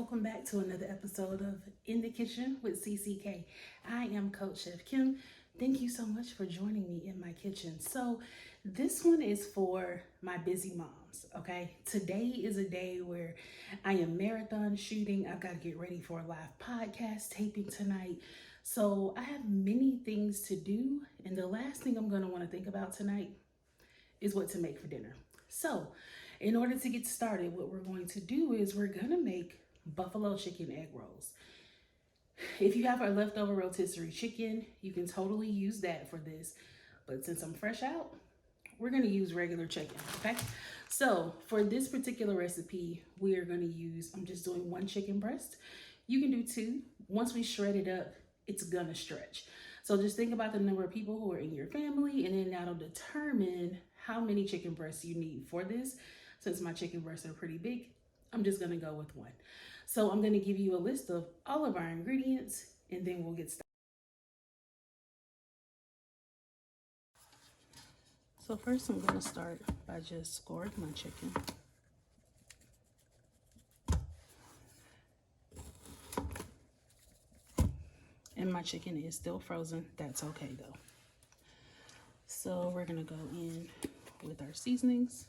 welcome back to another episode of In the Kitchen with CCK. I am Coach Chef Kim. Thank you so much for joining me in my kitchen. So this one is for my busy moms, okay? Today is a day where I am marathon shooting. I've got to get ready for a live podcast taping tonight. So I have many things to do, and the last thing I'm going to want to think about tonight is what to make for dinner. So in order to get started, what we're going to do is we're going to make buffalo chicken egg rolls. If you have our leftover rotisserie chicken, you can totally use that for this. But since I'm fresh out, we're going to use regular chicken, okay? So for this particular recipe, we are going to use, I'm just doing one chicken breast. You can do two. Once we shred it up, it's going to stretch. So just think about the number of people who are in your family, and then that'll determine how many chicken breasts you need for this. Since my chicken breasts are pretty big, I'm just gonna go with one. So I'm gonna give you a list of all of our ingredients, and then we'll get started. So first I'm gonna start by just scoring my chicken. And my chicken is still frozen. That's okay though. So we're gonna go in with our seasonings.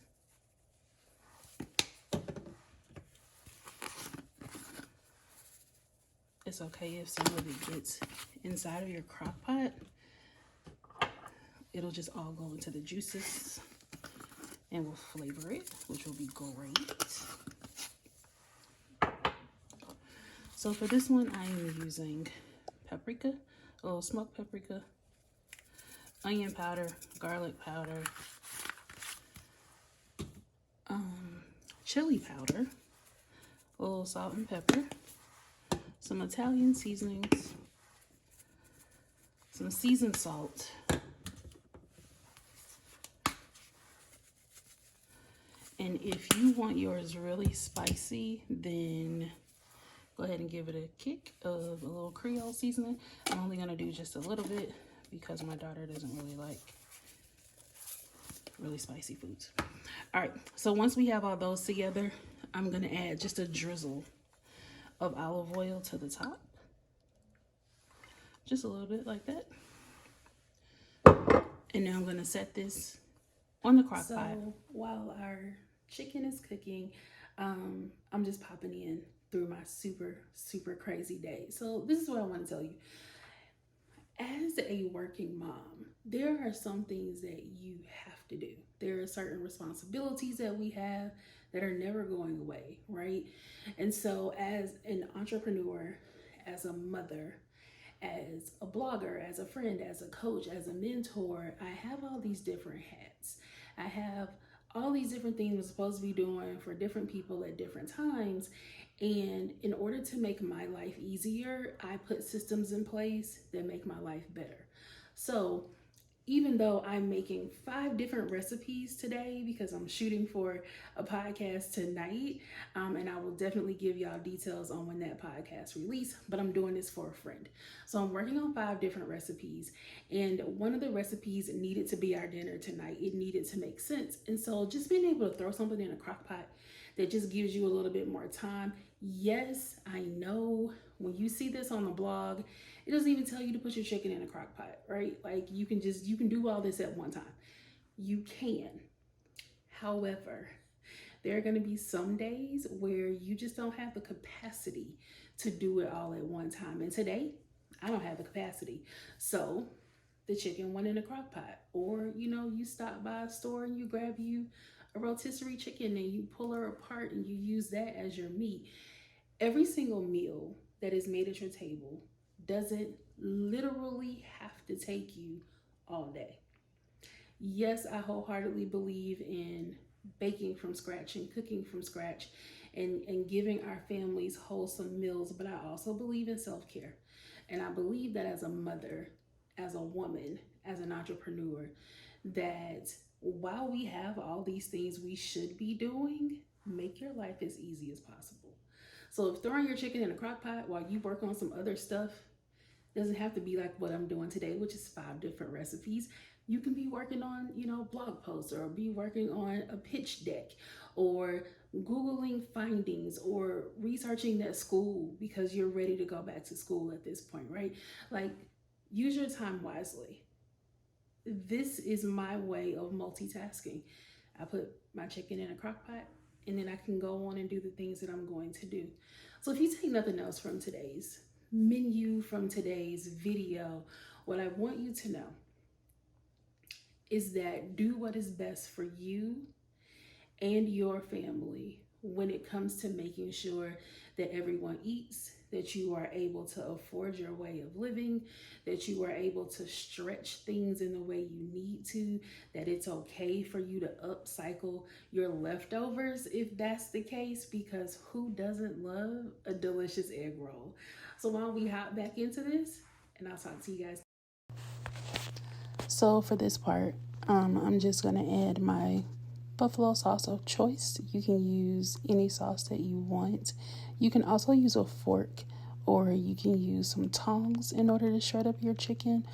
It's okay if some of it gets inside of your crock pot. It'll just all go into the juices and we'll flavor it, which will be great. So for this one, I am using paprika, a little smoked paprika, onion powder, garlic powder, chili powder, a little salt and pepper, some Italian seasonings, some seasoned salt, and if you want yours really spicy, then go ahead and give it a kick of a little Creole seasoning. I'm only gonna do just a little bit because my daughter doesn't really like really spicy foods. All right, so once we have all those together, I'm gonna add just a drizzle of olive oil to the top. Just a little bit like that. And now I'm gonna set this on the crock pot. While our chicken is cooking, I'm just popping in through my super crazy day. So this is what I want to tell you. As a working mom, there are some things that you have to do. There are certain responsibilities that we have that are never going away, right? And so as an entrepreneur, as a mother, as a blogger, as a friend, as a coach, as a mentor, I have all these different hats. I have all these different things I'm supposed to be doing for different people at different times. And in order to make my life easier, I put systems in place that make my life better. So even though I'm making 5 different recipes today because I'm shooting for a podcast tonight, and I will definitely give y'all details on when that podcast release, but I'm doing this for a friend. So I'm working on 5 different recipes, and one of the recipes needed to be our dinner tonight. It needed to make sense. And so just being able to throw something in a crock pot that just gives you a little bit more time. Yes, I know when you see this on the blog, it doesn't even tell you to put your chicken in a crock pot, right? Like you can do all this at one time. You can. However, there are going to be some days where you just don't have the capacity to do it all at one time. And today, I don't have the capacity. So the chicken went in a crock pot. Or, you stop by a store and you grab you a rotisserie chicken and you pull her apart and you use that as your meat. Every single meal that is made at your table doesn't literally have to take you all day. Yes, I wholeheartedly believe in baking from scratch and cooking from scratch and giving our families wholesome meals, but I also believe in self-care. And I believe that as a mother, as a woman, as an entrepreneur, that while we have all these things we should be doing, make your life as easy as possible. So if throwing your chicken in a crock pot while you work on some other stuff doesn't have to be like what I'm doing today, which is 5 different recipes. You can be working on, blog posts, or be working on a pitch deck, or Googling findings, or researching that school because you're ready to go back to school at this point, right? Like, use your time wisely. This is my way of multitasking. I put my chicken in a crock pot, and then I can go on and do the things that I'm going to do. So if you take nothing else from today's menu, from today's video, what I want you to know is that do what is best for you and your family when it comes to making sure that everyone eats, that you are able to afford your way of living, that you are able to stretch things in the way you need to, that it's okay for you to upcycle your leftovers if that's the case, because who doesn't love a delicious egg roll? So why don't we hop back into this, and I'll talk to you guys. So for this part, I'm just going to add my buffalo sauce of choice. You can use any sauce that you want. You can also use a fork, or you can use some tongs in order to shred up your chicken.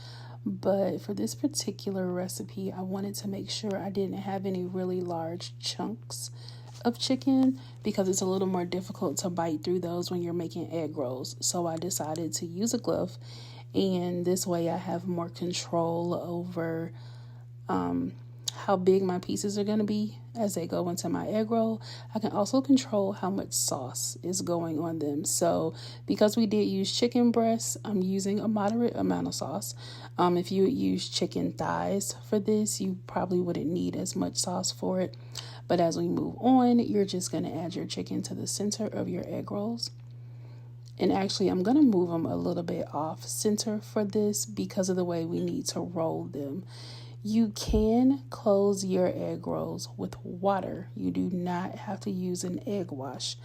But for this particular recipe, I wanted to make sure I didn't have any really large chunks of chicken because it's a little more difficult to bite through those when you're making egg rolls. So I decided to use a glove, and this way I have more control over how big my pieces are going to be as they go into my egg roll. I can also control how much sauce is going on them. So because we did use chicken breasts, I'm using a moderate amount of sauce. If you would use chicken thighs for this, you probably wouldn't need as much sauce for it. But as we move on, you're just going to add your chicken to the center of your egg rolls. And actually, I'm going to move them a little bit off center for this because of the way we need to roll them. You can close your egg rolls with water. You do not have to use an egg wash.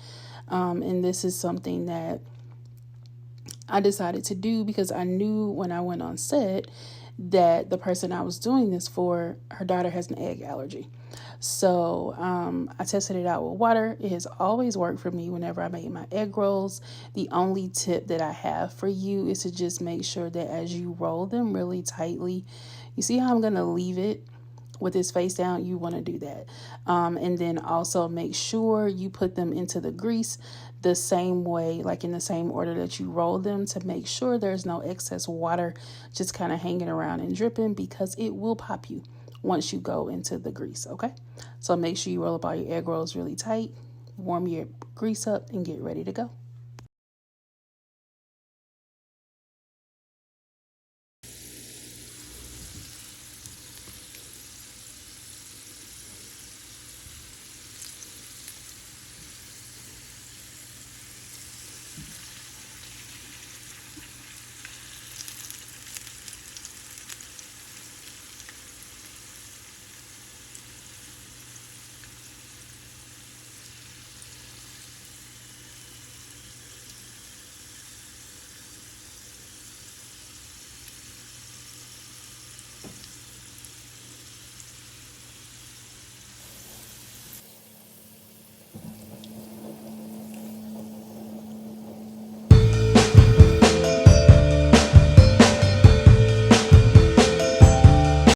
And this is something that I decided to do because I knew when I went on set that the person I was doing this for, her daughter has an egg allergy. So I tested it out with water. It has always worked for me whenever I make my egg rolls. The only tip that I have for you is to just make sure that as you roll them really tightly, you see how I'm going to leave it with his face down? You want to do that. And then also make sure you put them into the grease the same way, like in the same order that you roll them, to make sure there's no excess water just kind of hanging around and dripping, because it will pop you once you go into the grease. Okay, so make sure you roll up all your egg rolls really tight, warm your grease up, and get ready to go.